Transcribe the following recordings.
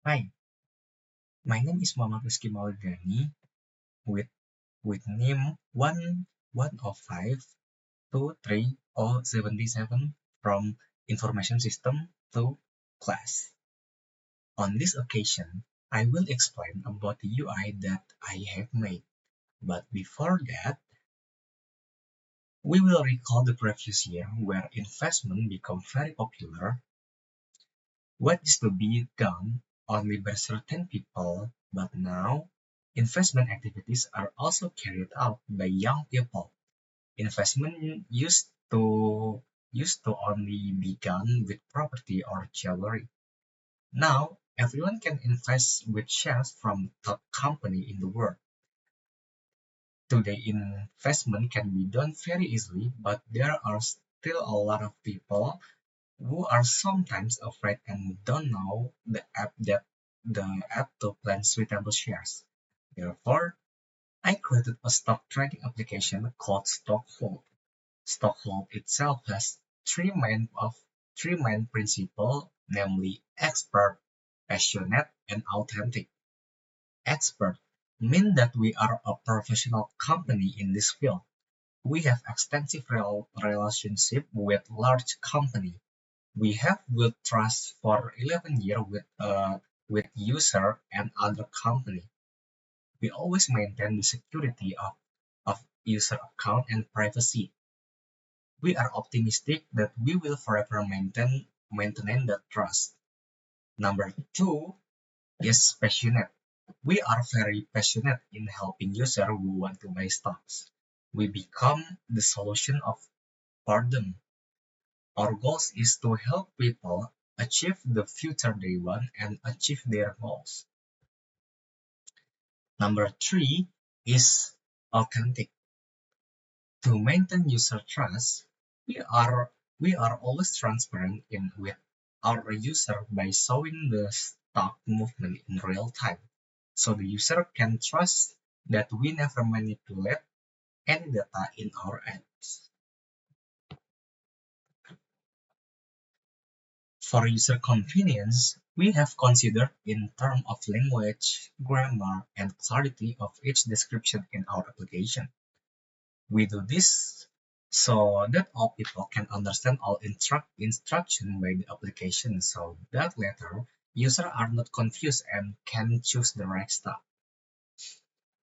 Hi, my name is Muhammad Rizky Maulidani with name 11052377 from Information System to class. On this occasion, I will explain about the UI that I have made. But before that, we will recall the previous year where investment became very popular. What is to be done only by certain people, but now investment activities are also carried out by young people. Investment used to only be done with property or jewelry. Now everyone can invest with shares from top company in the world. Today investment can be done very easily, but there are still a lot of people who are sometimes afraid and don't know the app to plan suitable shares. Therefore, I created a stock trading application called Stockhold. Stockhold itself has three main principles, namely expert, passionate, and authentic. Expert means that we are a professional company in this field. We have extensive relationship with large company. We have built trust for 11 years with user and other company. We always maintain the security of user account and privacy. We are optimistic that we will forever maintain that trust. Number two is passionate. We are very passionate in helping users who want to buy stocks. We become the solution for them. Our goal is to help people achieve the future they want and achieve their goals. Number three is authentic. To maintain user trust, we are always transparent with our user by showing the stock movement in real time, so the user can trust that we never manipulate any data in our apps. For user convenience, we have considered in terms of language, grammar, and clarity of each description in our application. We do this so that all people can understand all instruction by the application, so that later users are not confused and can choose the right stuff.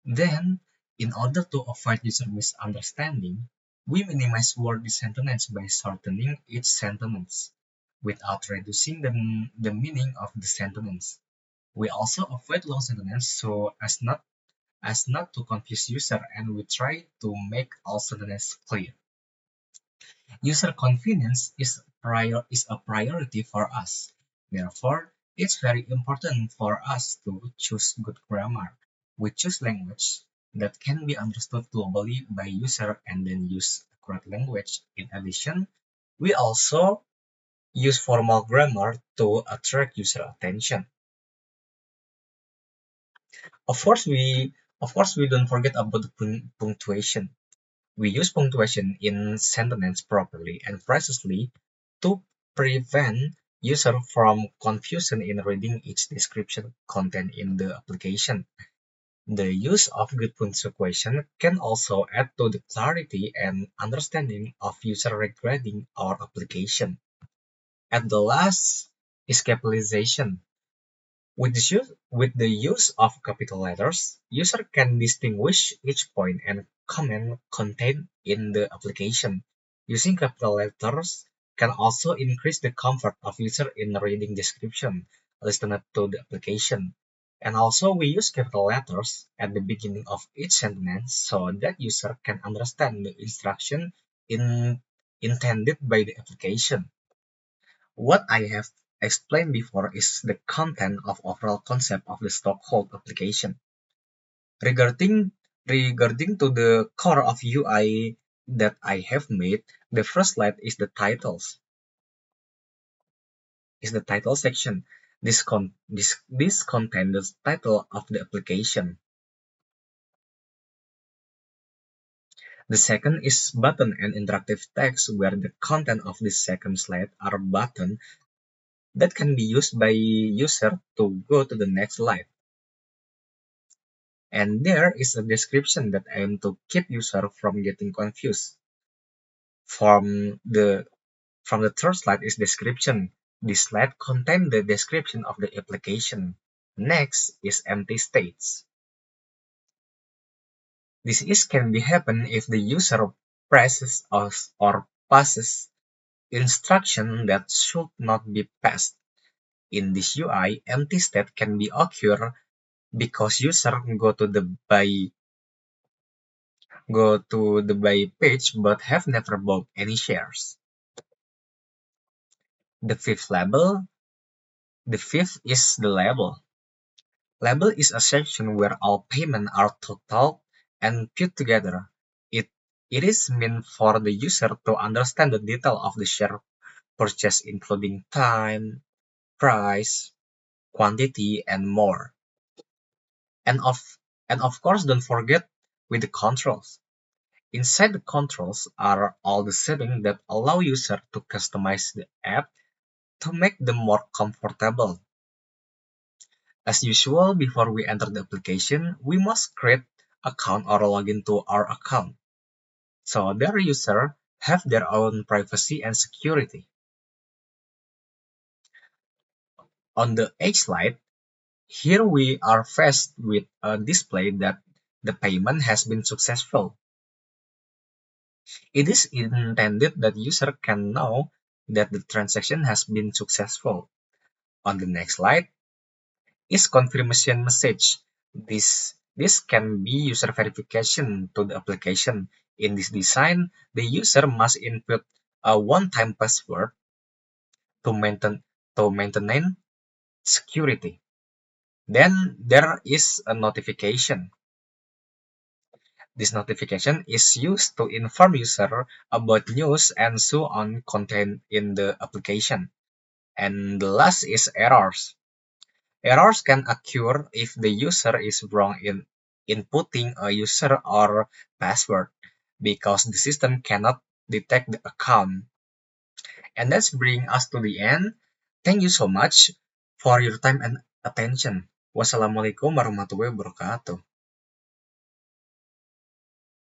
Then, in order to avoid user misunderstanding, we minimize word sentence by shortening each sentence without reducing the meaning of the sentence. We also avoid long sentences so as not to confuse user, and we try to make all sentences clear. User convenience is a priority for us. Therefore, it's very important for us to choose good grammar. We choose language that can be understood globally by user and then use accurate language. In addition, we also use formal grammar to attract user attention. Of course, we don't forget about the punctuation. We use punctuation in sentences properly and precisely to prevent user from confusion in reading each description content in the application. The use of good punctuation can also add to the clarity and understanding of user regarding our application. At the last is capitalization. With the use of capital letters, user can distinguish each point and comment contained in the application. Using capital letters can also increase the comfort of user in reading description listened to the application. And also we use capital letters at the beginning of each sentence so that user can understand the instruction intended by the application. What I have explained before is the content of overall concept of the Stockhold application. Regarding to the core of UI that I have made, the first slide is the titles. Is the title section. This contains the title of the application. The second is button and interactive text, where the content of this second slide are button that can be used by user to go to the next slide. And there is a description that aim to keep user from getting confused. From the third slide is description. This slide contains the description of the application. Next is empty states. This can be happen if the user presses or passes instruction that should not be passed. In this UI, empty state can be occur because user go to the buy page but have never bought any shares. The fifth is the label. Label is a section where all payments are totaled and put together. It is meant for the user to understand the detail of the share purchase, including time, price, quantity, and more. And of course, don't forget with the controls. Inside the controls are all the settings that allow user to customize the app to make them more comfortable. As usual, before we enter the application, we must create account or log into our account. So their user have their own privacy and security. On the H slide, here we are faced with a display that the payment has been successful. It is intended that user can know that the transaction has been successful. On the next slide is confirmation message. This can be user verification to the application. In this design, the user must input a one-time password to maintain security. Then there is a notification. This notification is used to inform user about news and so on content in the application. And the last is errors. Errors can occur if the user is wrong in inputting a user or password because the system cannot detect the account. And that's bring us to the end. Thank you so much for your time and attention. Wassalamualaikum warahmatullahi wabarakatuh.